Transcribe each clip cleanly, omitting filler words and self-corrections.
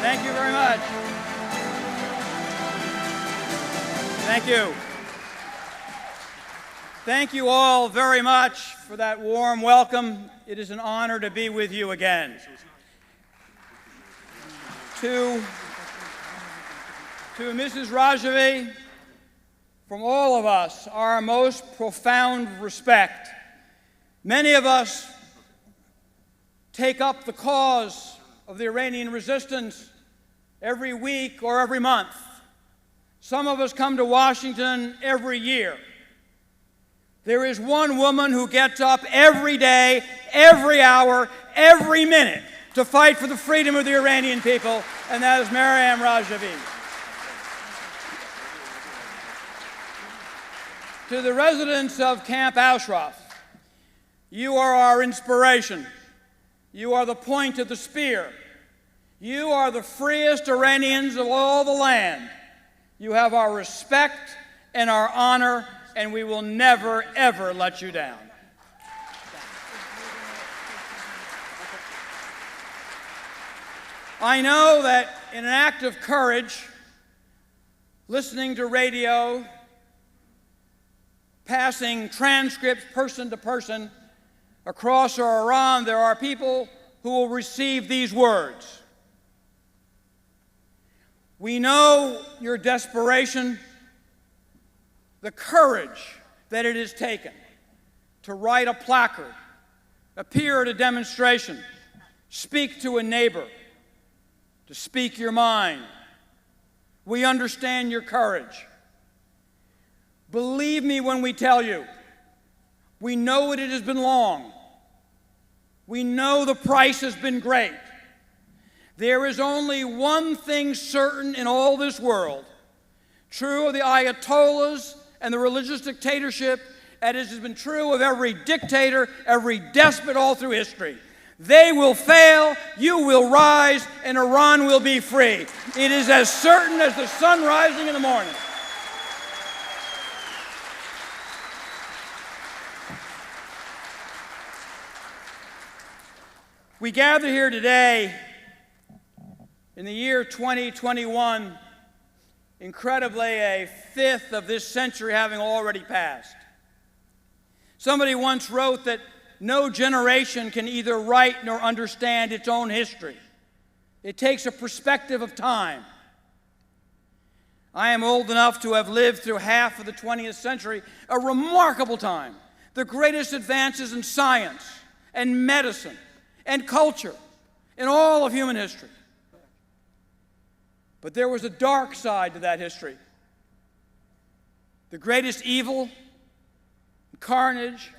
Thank you very much. Thank you. Thank you all very much for that warm welcome. It is an honor to be with you again. To Mrs. Rajavi, from all of us, our most profound respect. Many of us take up the cause of the Iranian resistance every week or every month. Some of us come to Washington every year. There is one woman who gets up every day, every hour, every minute to fight for the freedom of the Iranian people, and that is Maryam Rajavi. To the residents of Camp Ashraf, you are our inspiration. You are the point of the spear. You are the freest Iranians of all the land. You have our respect and our honor, and we will never, ever let you down. I know that in an act of courage, listening to radio, passing transcripts person to person across Iran, there are people who will receive these words. We know your desperation, the courage that it has taken to write a placard, appear at a demonstration, speak to a neighbor, to speak your mind. We understand your courage. Believe me when we tell you, we know it has been long. We know the price has been great. There is only one thing certain in all this world, true of the Ayatollahs and the religious dictatorship, and it has been true of every dictator, every despot all through history. They will fail, you will rise, and Iran will be free. It is as certain as the sun rising in the morning. We gather here today in the year 2021, incredibly a fifth of this century having already passed. Somebody once wrote that no generation can either write nor understand its own history. It takes a perspective of time. I am old enough to have lived through half of the 20th century, a remarkable time, the greatest advances in science and medicine and culture in all of human history. But there was a dark side to that history. The greatest evil, carnage,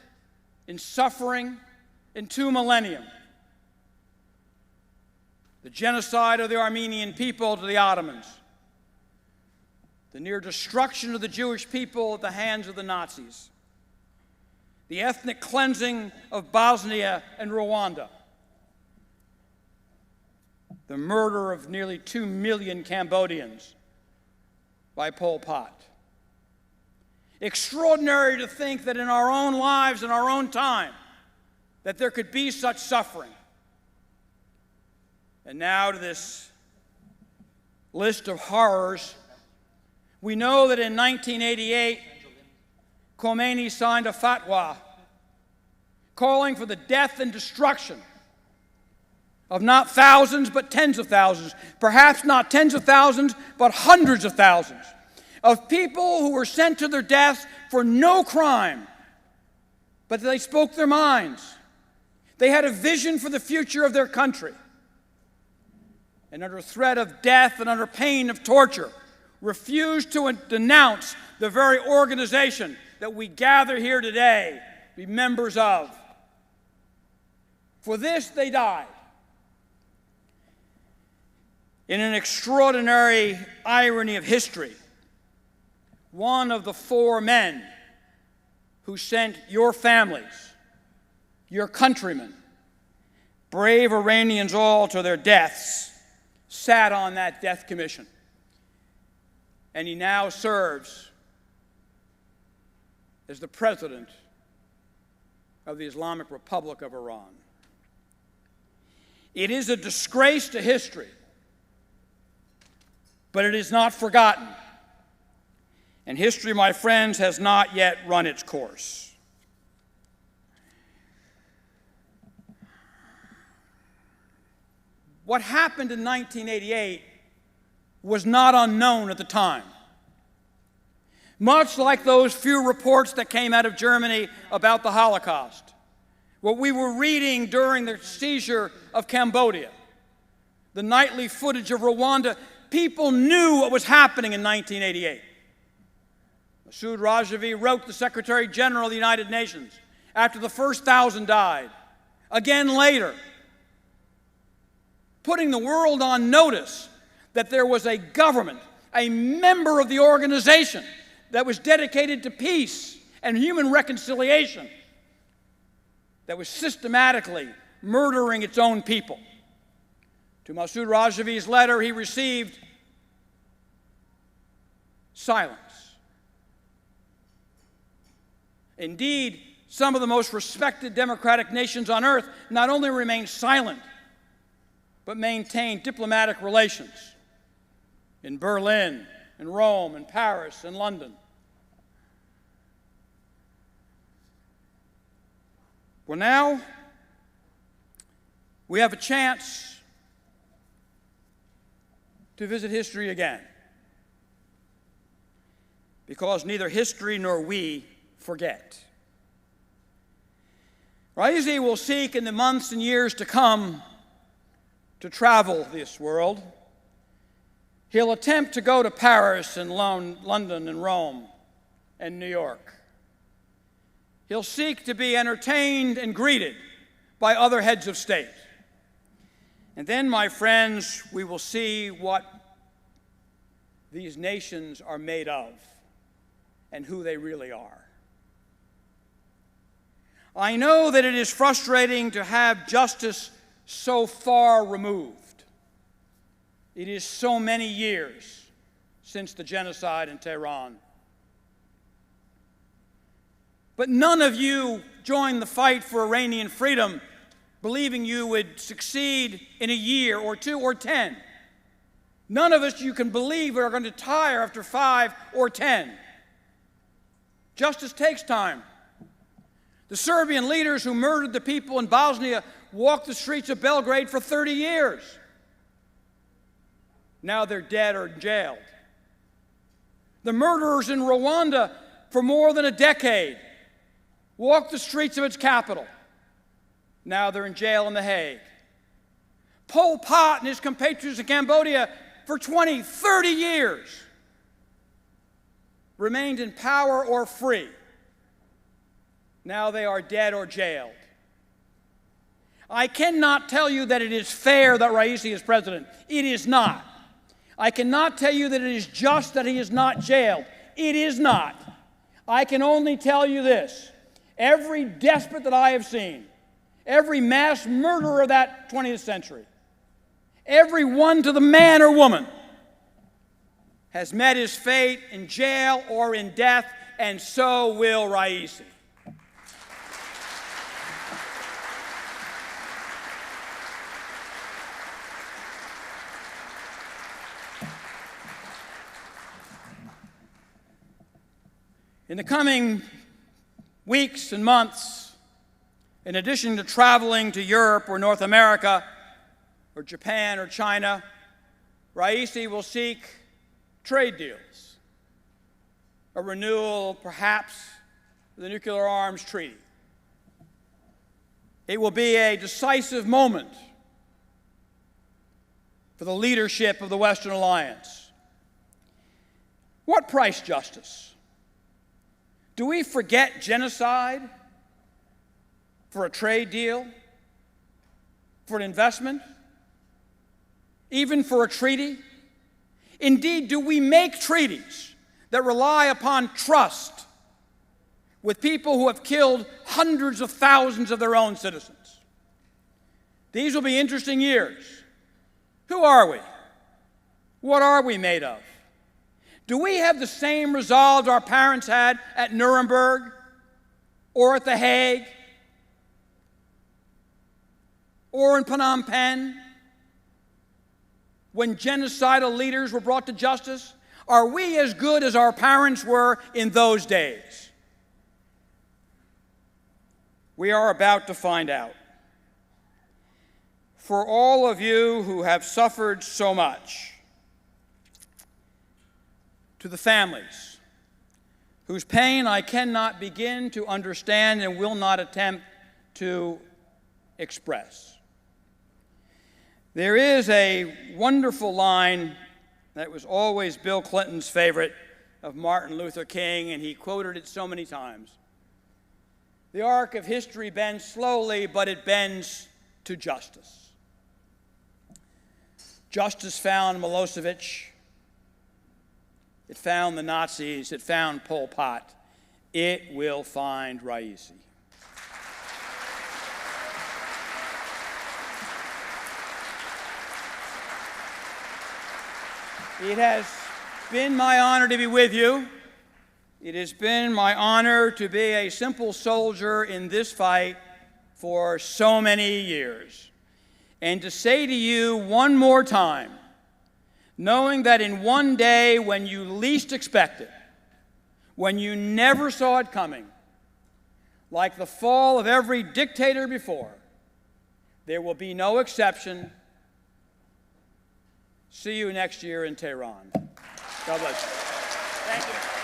in suffering in 2 millennium. The genocide of the Armenian people to the Ottomans. The near destruction of the Jewish people at the hands of the Nazis. The ethnic cleansing of Bosnia and Rwanda. The murder of nearly 2 million Cambodians by Pol Pot. Extraordinary to think that in our own lives, in our own time, that there could be such suffering. And now to this list of horrors. We know that in 1988, Khomeini signed a fatwa calling for the death and destruction of not thousands, but tens of thousands, perhaps not tens of thousands, but hundreds of thousands, of people who were sent to their deaths for no crime, but they spoke their minds. They had a vision for the future of their country. And under threat of death and under pain of torture, refused to denounce the very organization that we gather here today to be members of. For this, they died. In an extraordinary irony of history, one of the 4 men who sent your families, your countrymen, brave Iranians all to their deaths, sat on that death commission. And he now serves as the president of the Islamic Republic of Iran. It is a disgrace to history But it is not forgotten. And history, my friends, has not yet run its course. What happened in 1988 was not unknown at the time. Much like those few reports that came out of Germany about the Holocaust, what we were reading during the seizure of Cambodia, the nightly footage of Rwanda, people knew what was happening in 1988. Maryam Rajavi wrote the Secretary General of the United Nations after the first 1,000 died, again later, putting the world on notice that there was a government, a member of the organization that was dedicated to peace and human reconciliation, that was systematically murdering its own people. To Maryam Rajavi's letter, he received silence. Indeed, some of the most respected democratic nations on earth not only remained silent, but maintained diplomatic relations in Berlin, in Rome, in Paris, in London. Well, now we have a chance to visit history again, because neither history nor we forget. Raisi will seek in the months and years to come to travel this world. He'll attempt to go to Paris and London and Rome and New York. He'll seek to be entertained and greeted by other heads of state. And then, my friends, we will see what these nations are made of and who they really are. I know that it is frustrating to have justice so far removed. It is so many years since the genocide in Tehran. But none of you joined the fight for Iranian freedom believing you would succeed in a year or 2 or 10. None of us you can believe are going to tire after 5 or 10. Justice takes time. The Serbian leaders who murdered the people in Bosnia walked the streets of Belgrade for 30 years. Now they're dead or jailed. The murderers in Rwanda for more than a decade walked the streets of its capital. Now they're in jail in The Hague. Pol Pot and his compatriots in Cambodia for 20, 30 years remained in power or free. Now they are dead or jailed. I cannot tell you that it is fair that Raisi is president. It is not. I cannot tell you that it is just that he is not jailed. It is not. I can only tell you this. Every despot that I have seen, every mass murderer of that 20th century, every one to the man or woman, has met his fate in jail or in death, and so will Raisi. In the coming weeks and months, in addition to traveling to Europe or North America or Japan or China, Raisi will seek trade deals, a renewal perhaps of the nuclear arms treaty. It will be a decisive moment for the leadership of the Western Alliance. What price justice? Do we forget genocide for a trade deal, for an investment, even for a treaty? Indeed, do we make treaties that rely upon trust with people who have killed hundreds of thousands of their own citizens? These will be interesting years. Who are we? What are we made of? Do we have the same resolve our parents had at Nuremberg or at The Hague or in Phnom Penh? when genocidal leaders were brought to justice? Are we as good as our parents were in those days? We are about to find out. For all of you who have suffered so much, to the families whose pain I cannot begin to understand and will not attempt to express. There is a wonderful line that was always Bill Clinton's favorite of Martin Luther King, and he quoted it so many times. The arc of history bends slowly, but it bends to justice. Justice found Milosevic. It found the Nazis. It found Pol Pot. It will find Raisi. It has been my honor to be with you. It has been my honor to be a simple soldier in this fight for so many years. And to say to you one more time, knowing that in one day when you least expect it, when you never saw it coming, like the fall of every dictator before, there will be no exception. See you next year in Tehran. God bless you. Thank you.